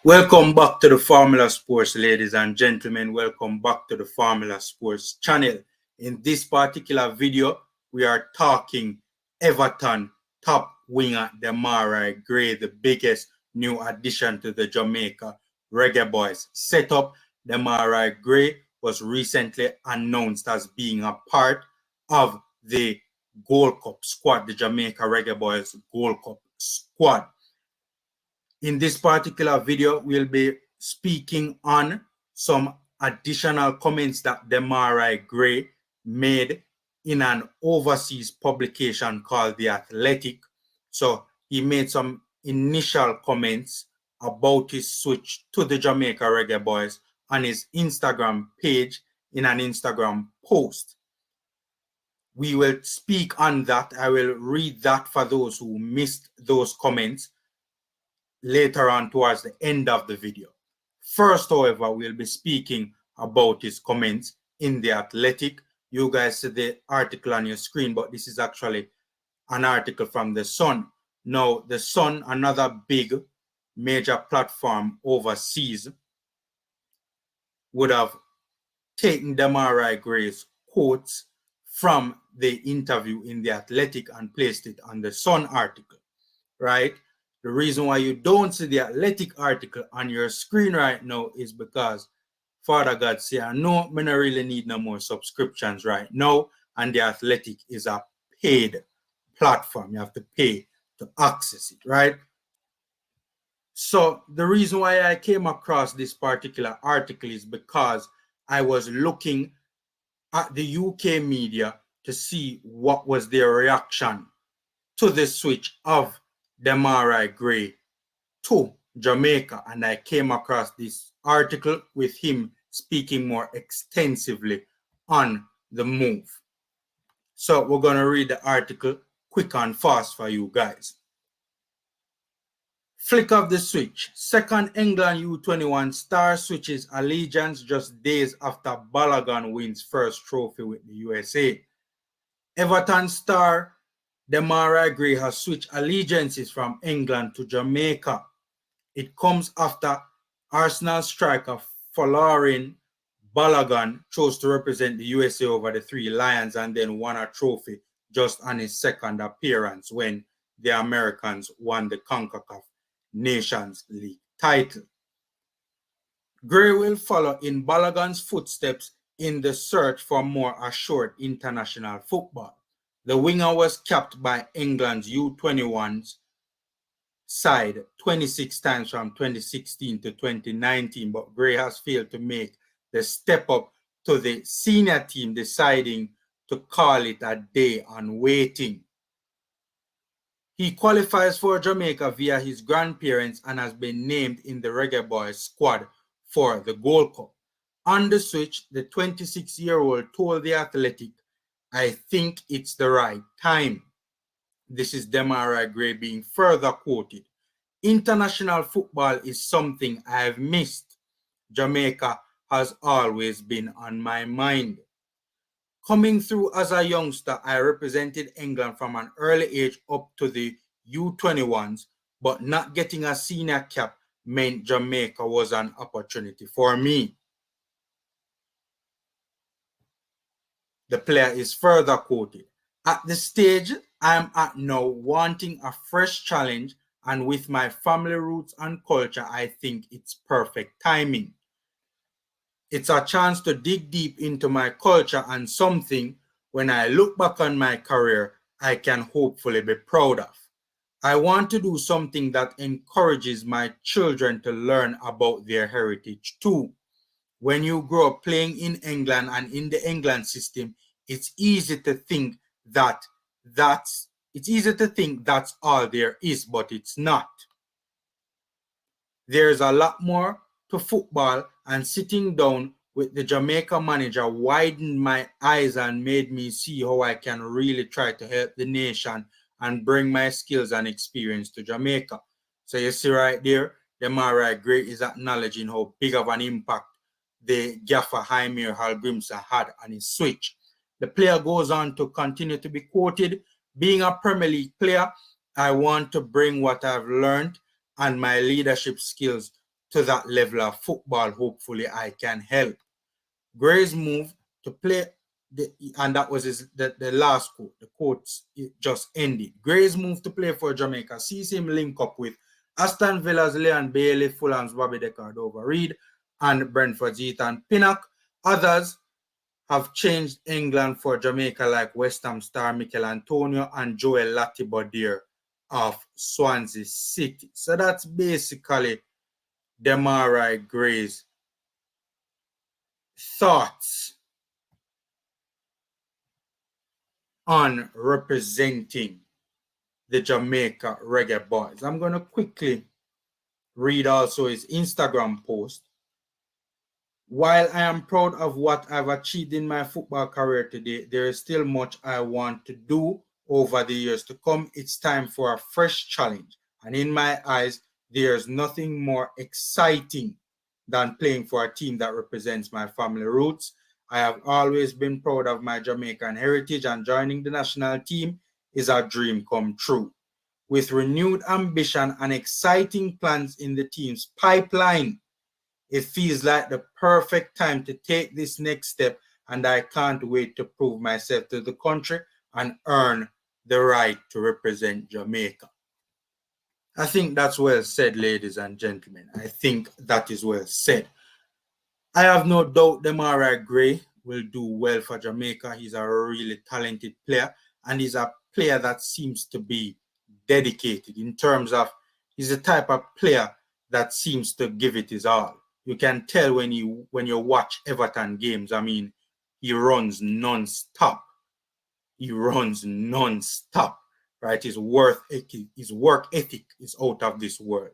Welcome back to the Formula Sports, ladies and gentlemen. Welcome back to the Formula Sports channel. In this particular video, we are talking Everton top winger Demarai Gray, the biggest new addition to the Jamaica Reggae Boyz setup. Demarai Gray was recently announced as being a part of the Gold Cup squad, the Jamaica Reggae Boyz Gold Cup squad. In this particular video, we'll be speaking on some additional comments that Demarai Gray made in an overseas publication called The Athletic. So he made some initial comments about his switch to the Jamaica Reggae Boyz on his Instagram page in an Instagram post. We will speak on that. I will read that for those who missed those comments later on towards the end of the video. First, however, we'll be speaking about his comments in The Athletic. You guys see the article on your screen, but this is actually an article from The Sun. Now, The Sun, another big major platform overseas, would have taken Demarai Gray's quotes from the interview in The Athletic and placed it on The Sun article, right? The reason why you don't see the Athletic article on your screen right now is because Father God say, I know I don't really need no more subscriptions right now, and the Athletic is a paid platform. You have to pay to access it, right? So the reason why I came across this particular article is because I was looking at the UK media to see what was their reaction to the switch of Demarai Gray to Jamaica, and I came across this article with him speaking more extensively on the move. So we're going to read the article quick and fast for you guys. Flick of the switch. Second England U21 star switches allegiance just days after Balogun wins first trophy with the USA. Everton star Demarai Gray has switched allegiances from England to Jamaica. It comes after Arsenal striker Folarin Balogun chose to represent the USA over the Three Lions and then won a trophy just on his second appearance when the Americans won the CONCACAF Nations League title. Gray will follow in Balogun's footsteps in the search for more assured international football. The winger was capped by England's U21's side 26 times from 2016 to 2019, but Gray has failed to make the step up to the senior team, deciding to call it a day on waiting. He qualifies for Jamaica via his grandparents and has been named in the Reggae Boyz squad for the Gold Cup. On the switch, the 26-year-old told The Athletic, I think it's the right time. This is Demarai Gray being further quoted. International football is something I've missed. Jamaica has always been on my mind. Coming through as a youngster, I represented England from an early age up to the U21s, but not getting a senior cap meant Jamaica was an opportunity for me. The player is further quoted. At the stage I'm at now, wanting a fresh challenge, and with my family roots and culture, I think it's perfect timing. It's a chance to dig deep into my culture and something, when I look back on my career, I can hopefully be proud of. I want to do something that encourages my children to learn about their heritage too. When you grow up playing in England and in the England system, it's easy to think that's all there is, but it's not. There's a lot more to football, and sitting down with the Jamaica manager widened my eyes and made me see how I can really try to help the nation and bring my skills and experience to Jamaica. So you see right there, Demarai Gray is acknowledging how big of an impact the gaffer Jaime Halgrimsa had on his switch. The player goes on to continue to be quoted, being a Premier League player, I want to bring what I've learned and my leadership skills to that level of football. Hopefully, I can help. Gray's move to play, and that was the last quote. The quotes just ended. Gray's move to play for Jamaica sees him link up with Aston Villa's Leon Bailey, Fulham's Bobby De Cordova-Reid, and Brentford's Ethan Pinnock. Others have changed England for Jamaica, like West Ham star Mikel Antonio and Joel Latibeaudiere of Swansea City. So that's basically Demarai Gray's thoughts on representing the Jamaica Reggae Boyz. I'm going to quickly read also his Instagram post. While I am proud of what I've achieved in my football career today, there is still much I want to do over the years to come. It's time for a fresh challenge. And in my eyes, there's nothing more exciting than playing for a team that represents my family roots. I have always been proud of my Jamaican heritage, and joining the national team is a dream come true. With renewed ambition and exciting plans in the team's pipeline, it feels like the perfect time to take this next step, and I can't wait to prove myself to the country and earn the right to represent Jamaica. I think that's well said, ladies and gentlemen. I think that is well said. I have no doubt Demarai Gray will do well for Jamaica. He's a really talented player, and he's a player that seems to be dedicated in terms of he's the type of player that seems to give it his all. You can tell when you watch Everton games. I mean, he runs non-stop. He runs non-stop, right? His work ethic is out of this world.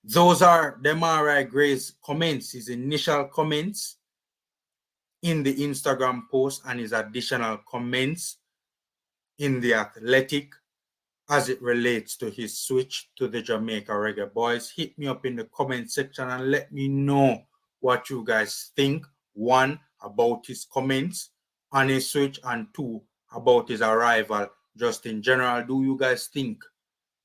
Those are Demarai Gray's comments, his initial comments in the Instagram post, and his additional comments in The Athletic as it relates to his switch to the Jamaica Reggae Boyz. Hit me up in the comment section and let me know what you guys think. One, about his comments on his switch, and two, about his arrival just in general. Do you guys think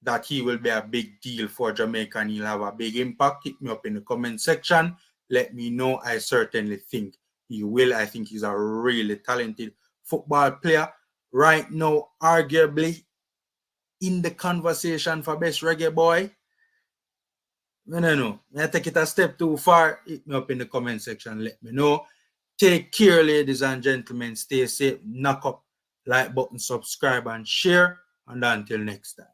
that he will be a big deal for Jamaica and he'll have a big impact? Hit me up in the comment section. Let me know. I certainly think he will. I think he's a really talented football player. Right now, arguably in the conversation for best reggae boy. I don't know. I take it a step too far. Hit me up in the comment section. Let me know. Take care, ladies and gentlemen. Stay safe. Knock up like button, subscribe, and share. And until next time.